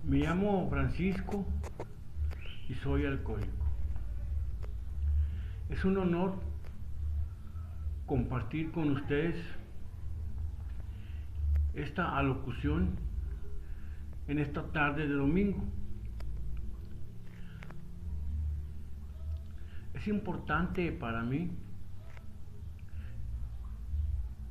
Me llamo Francisco y soy alcohólico. Es un honor compartir con ustedes esta alocución en esta tarde de domingo. Es importante para mí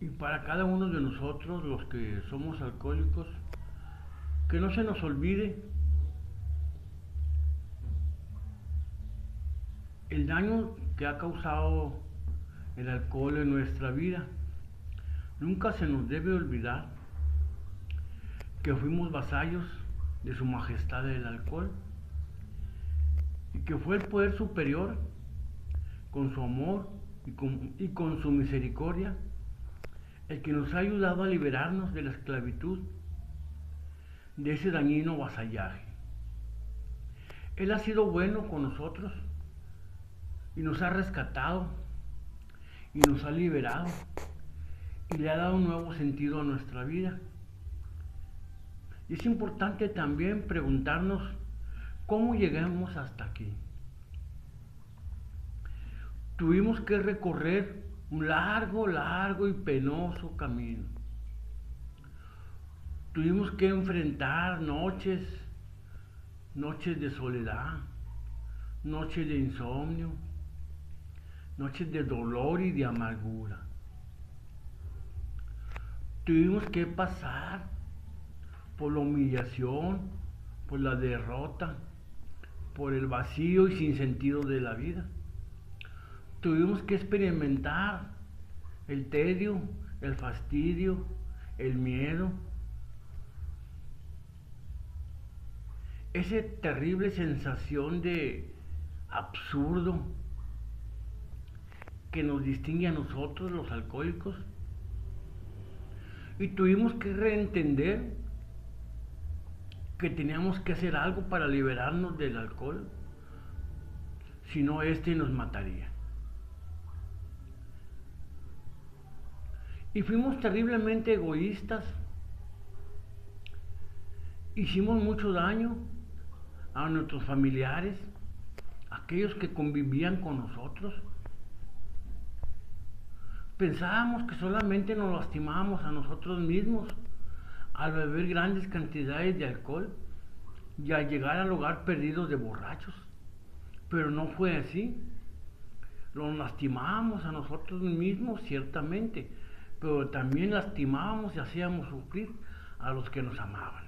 y para cada uno de nosotros, los que somos alcohólicos, que no se nos olvide el daño que ha causado el alcohol en nuestra vida. Nunca se nos debe olvidar que fuimos vasallos de su majestad el alcohol y que fue el poder superior, con su amor y con su misericordia, el que nos ha ayudado a liberarnos de la esclavitud, de ese dañino vasallaje. Él ha sido bueno con nosotros y nos ha rescatado y nos ha liberado y le ha dado un nuevo sentido a nuestra vida. Y es importante también preguntarnos cómo llegamos hasta aquí. Tuvimos que recorrer un largo y penoso camino. Tuvimos que enfrentar noches de soledad, noches de insomnio, noches de dolor y de amargura. Tuvimos que pasar por la humillación, por la derrota, por el vacío y sin sentido de la vida. Tuvimos que experimentar el tedio, el fastidio, el miedo, esa terrible sensación de absurdo que nos distingue a nosotros, los alcohólicos. Y tuvimos que reentender que teníamos que hacer algo para liberarnos del alcohol, si no este nos mataría. Y fuimos terriblemente egoístas. Hicimos mucho daño a nuestros familiares, aquellos que convivían con nosotros. Pensábamos que solamente nos lastimábamos a nosotros mismos al beber grandes cantidades de alcohol y al llegar al hogar perdidos de borrachos. Pero no fue así. Nos lastimábamos a nosotros mismos, ciertamente, pero también lastimábamos y hacíamos sufrir a los que nos amaban.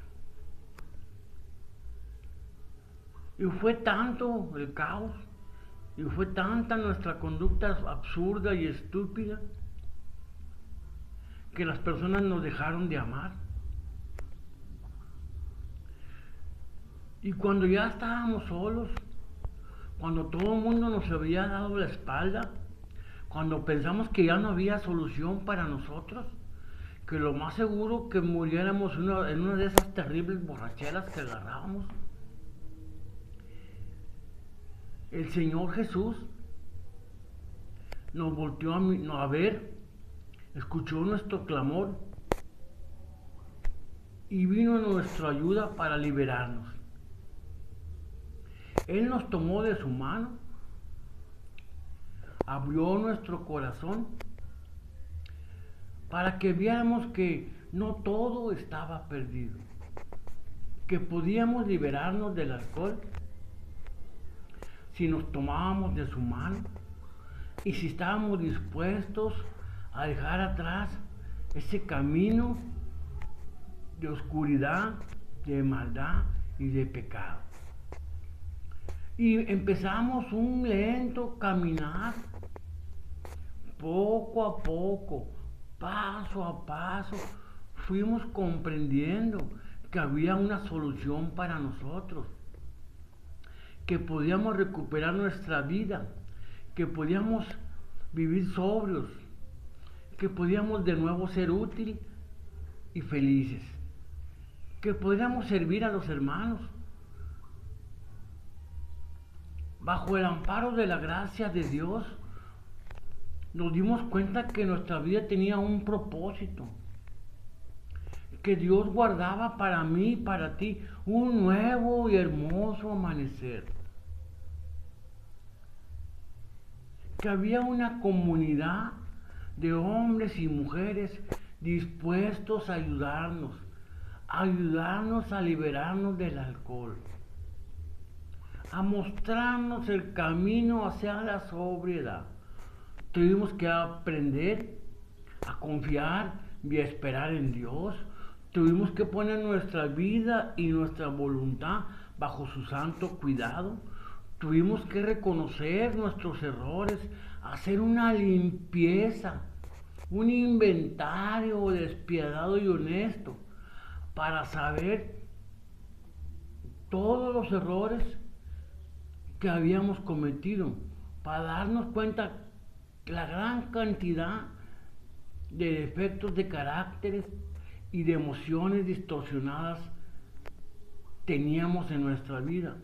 Y fue tanto el caos, y fue tanta nuestra conducta absurda y estúpida, que las personas nos dejaron de amar. Y cuando ya estábamos solos, cuando todo el mundo nos había dado la espalda, cuando pensamos que ya no había solución para nosotros, que lo más seguro que muriéramos en una de esas terribles borracheras que agarrábamos, el Señor Jesús nos volteó a ver, escuchó nuestro clamor y vino a nuestra ayuda para liberarnos. Él nos tomó de su mano, abrió nuestro corazón para que viéramos que no todo estaba perdido, que podíamos liberarnos del alcohol si nos tomábamos de su mano y si estábamos dispuestos a dejar atrás ese camino de oscuridad, de maldad y de pecado. Y empezamos un lento caminar, poco a poco, paso a paso, fuimos comprendiendo que había una solución para nosotros, que podíamos recuperar nuestra vida, que podíamos vivir sobrios, que podíamos de nuevo ser útiles y felices, que podíamos servir a los hermanos. Bajo el amparo de la gracia de Dios, nos dimos cuenta que nuestra vida tenía un propósito, que Dios guardaba para mí, para ti, un nuevo y hermoso amanecer. Que había una comunidad de hombres y mujeres dispuestos a ayudarnos a liberarnos del alcohol, a mostrarnos el camino hacia la sobriedad. Tuvimos que aprender a confiar y a esperar en Dios. Tuvimos que poner nuestra vida y nuestra voluntad bajo su santo cuidado. Tuvimos que reconocer nuestros errores, hacer una limpieza, un inventario despiadado y honesto para saber todos los errores que habíamos cometido, para darnos cuenta la gran cantidad de defectos de caracteres y de emociones distorsionadas teníamos en nuestra vida.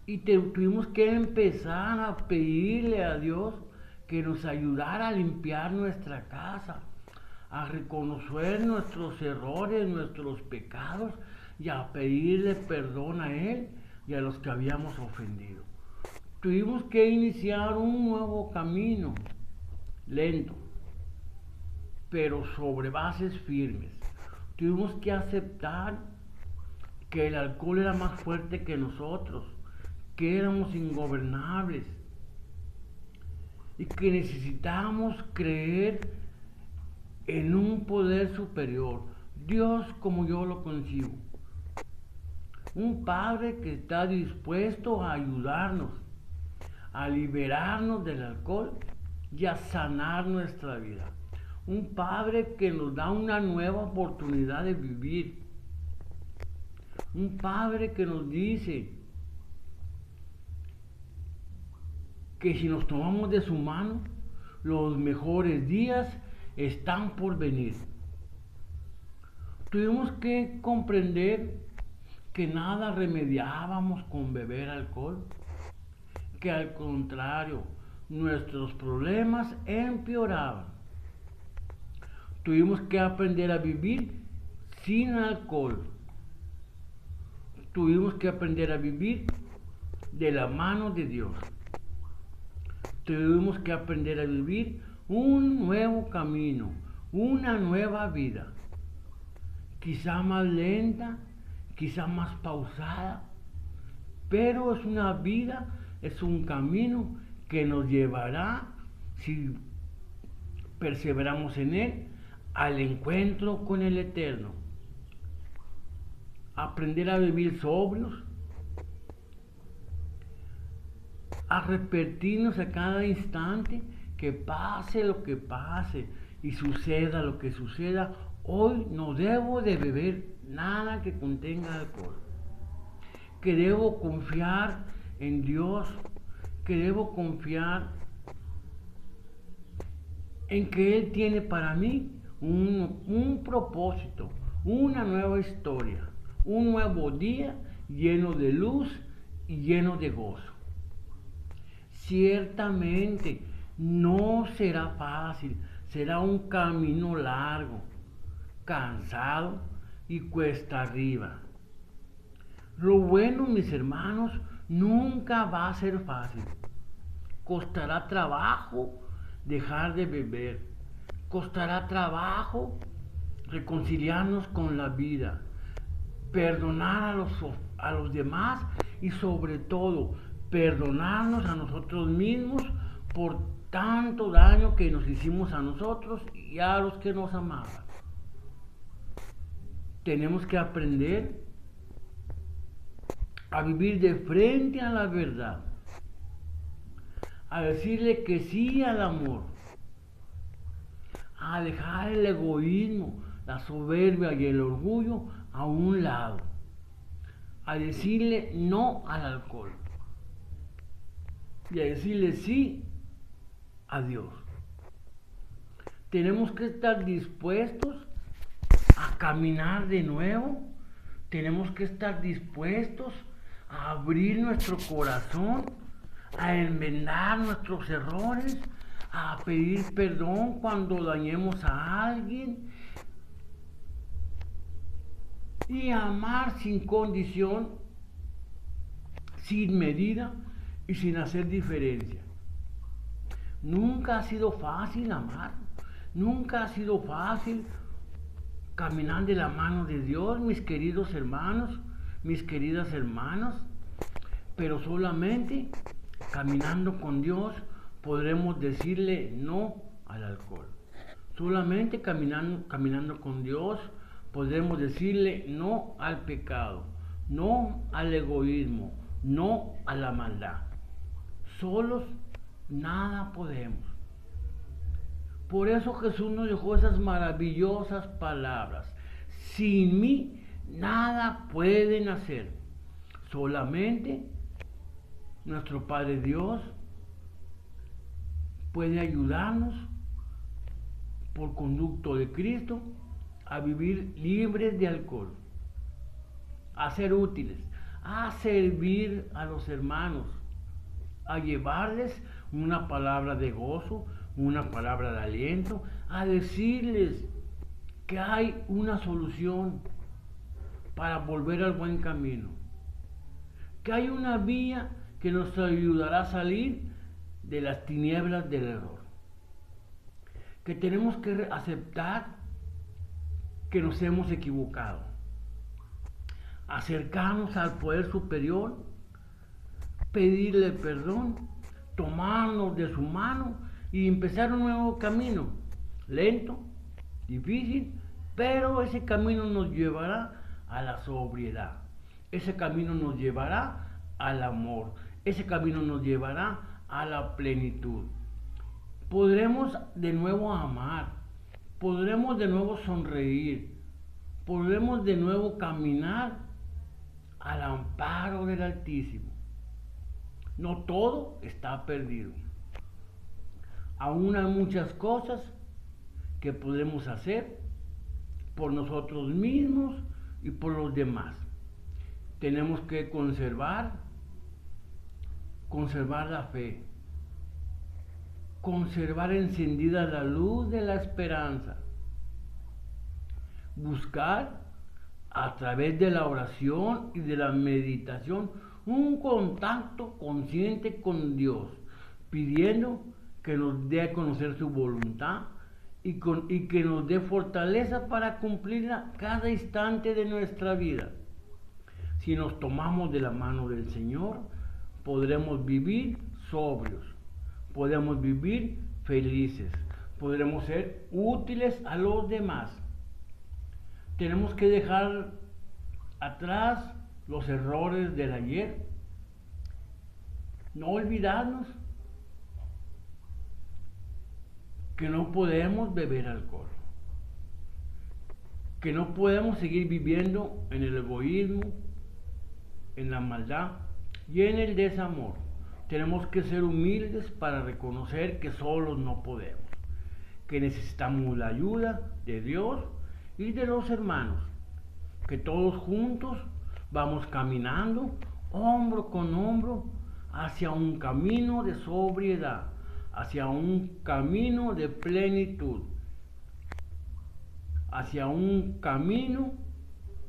Y tuvimos que empezar a pedirle a Dios que nos ayudara a limpiar nuestra casa, a reconocer nuestros errores, nuestros pecados y a pedirle perdón a Él y a los que habíamos ofendido. Tuvimos que iniciar un nuevo camino, lento, pero sobre bases firmes. Tuvimos que aceptar que el alcohol era más fuerte que nosotros, que éramos ingobernables y que necesitábamos creer en un poder superior, Dios como yo lo concibo. Un Padre que está dispuesto a ayudarnos, a liberarnos del alcohol y a sanar nuestra vida. Un Padre que nos da una nueva oportunidad de vivir. Un Padre que nos dice que si nos tomamos de su mano, los mejores días están por venir. Tuvimos que comprender que nada remediábamos con beber alcohol, que al contrario, nuestros problemas empeoraban. Tuvimos que aprender a vivir sin alcohol. Tuvimos que aprender a vivir de la mano de Dios. Tuvimos que aprender a vivir un nuevo camino, una nueva vida. Quizá más lenta, quizá más pausada, pero es una vida, es un camino que nos llevará, si perseveramos en él, al encuentro con el Eterno. Aprender a vivir sobrios, a repetirnos a cada instante que pase lo que pase y suceda lo que suceda, hoy no debo de beber nada que contenga alcohol, que debo confiar en Dios, que debo confiar en que Él tiene para mí un propósito, una nueva historia, un nuevo día lleno de luz y lleno de gozo. Ciertamente no será fácil, será un camino largo, cansado y cuesta arriba. Lo bueno, mis hermanos, nunca va a ser fácil. Costará trabajo dejar de beber, costará trabajo reconciliarnos con la vida, perdonar a los demás y sobre todo perdonarnos a nosotros mismos por tanto daño que nos hicimos a nosotros y a los que nos amaban. Tenemos que aprender a vivir de frente a la verdad, a decirle que sí al amor, a dejar el egoísmo, la soberbia y el orgullo a un lado, a decirle no al alcohol y a decirle sí a Dios. Tenemos que estar dispuestos a caminar de nuevo, tenemos que estar dispuestos a abrir nuestro corazón, a enmendar nuestros errores, a pedir perdón cuando dañemos a alguien y amar sin condición, sin medida y sin hacer diferencia. Nunca ha sido fácil amar, nunca ha sido fácil caminar de la mano de Dios, mis queridos hermanos, mis queridas hermanas, pero solamente caminando con Dios podremos decirle no al alcohol. Solamente caminando con Dios podremos decirle no al pecado, no al egoísmo, no a la maldad. Solos nada podemos. Por eso Jesús nos dejó esas maravillosas palabras. Sin mí nada pueden hacer. Solamente nuestro Padre Dios puede ayudarnos por conducto de Cristo a vivir libres de alcohol, a ser útiles, a servir a los hermanos, a llevarles una palabra de gozo, una palabra de aliento, a decirles que hay una solución para volver al buen camino, que hay una vía que nos ayudará a salir de las tinieblas del error, que tenemos que aceptar que nos hemos equivocado, acercarnos al poder superior, pedirle perdón, tomarnos de su mano y empezar un nuevo camino, lento, difícil, pero ese camino nos llevará a la sobriedad, ese camino nos llevará al amor, ese camino nos llevará a la plenitud. Podremos de nuevo amar, podremos de nuevo sonreír, podremos de nuevo caminar al amparo del Altísimo. No todo está perdido. Aún hay muchas cosas que podemos hacer por nosotros mismos y por los demás. Tenemos que conservar la fe, conservar encendida la luz de la esperanza, buscar a través de la oración y de la meditación un contacto consciente con Dios, pidiendo que nos dé a conocer su voluntad y que nos dé fortaleza para cumplirla cada instante de nuestra vida. Si nos tomamos de la mano del Señor, podremos vivir sobrios, podremos vivir felices, podremos ser útiles a los demás. Tenemos que dejar atrás los errores del ayer, no olvidarnos que no podemos beber alcohol, que no podemos seguir viviendo en el egoísmo, en la maldad y en el desamor. Tenemos que ser humildes para reconocer que solos no podemos, que necesitamos la ayuda de Dios y de los hermanos, que todos juntos vamos caminando hombro con hombro hacia un camino de sobriedad, hacia un camino de plenitud, hacia un camino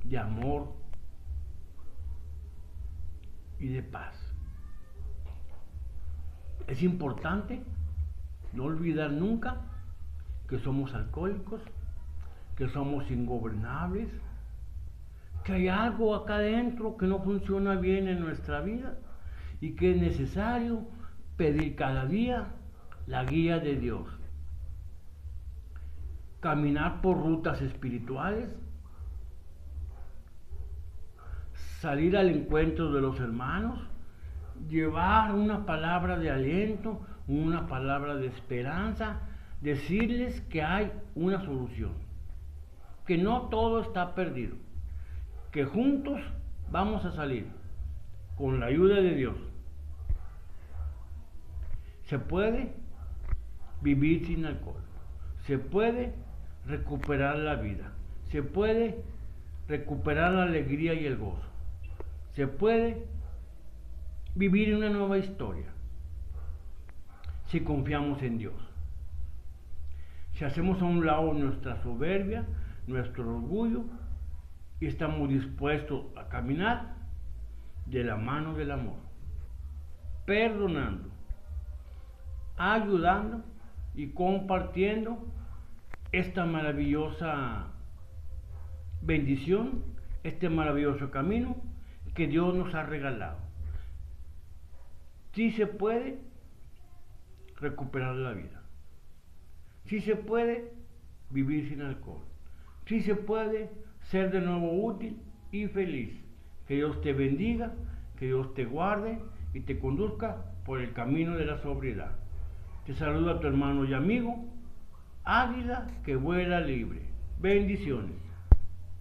de amor y de paz. Es importante no olvidar nunca que somos alcohólicos, que somos ingobernables, que hay algo acá adentro que no funciona bien en nuestra vida y que es necesario pedir cada día la guía de Dios. Caminar por rutas espirituales, salir al encuentro de los hermanos, llevar una palabra de aliento, una palabra de esperanza, decirles que hay una solución, que no todo está perdido, que juntos vamos a salir con la ayuda de Dios. Se puede vivir sin alcohol, se puede recuperar la vida, se puede recuperar la alegría y el gozo, se puede vivir una nueva historia si confiamos en Dios, si hacemos a un lado nuestra soberbia, nuestro orgullo y estamos dispuestos a caminar de la mano del amor, perdonando, ayudando y compartiendo esta maravillosa bendición, este maravilloso camino que Dios nos ha regalado. Sí se puede recuperar la vida, sí se puede vivir sin alcohol, sí se puede ser de nuevo útil y feliz. Que Dios te bendiga, que Dios te guarde y te conduzca por el camino de la sobriedad. Te saluda tu hermano y amigo, Águila que vuela libre. Bendiciones.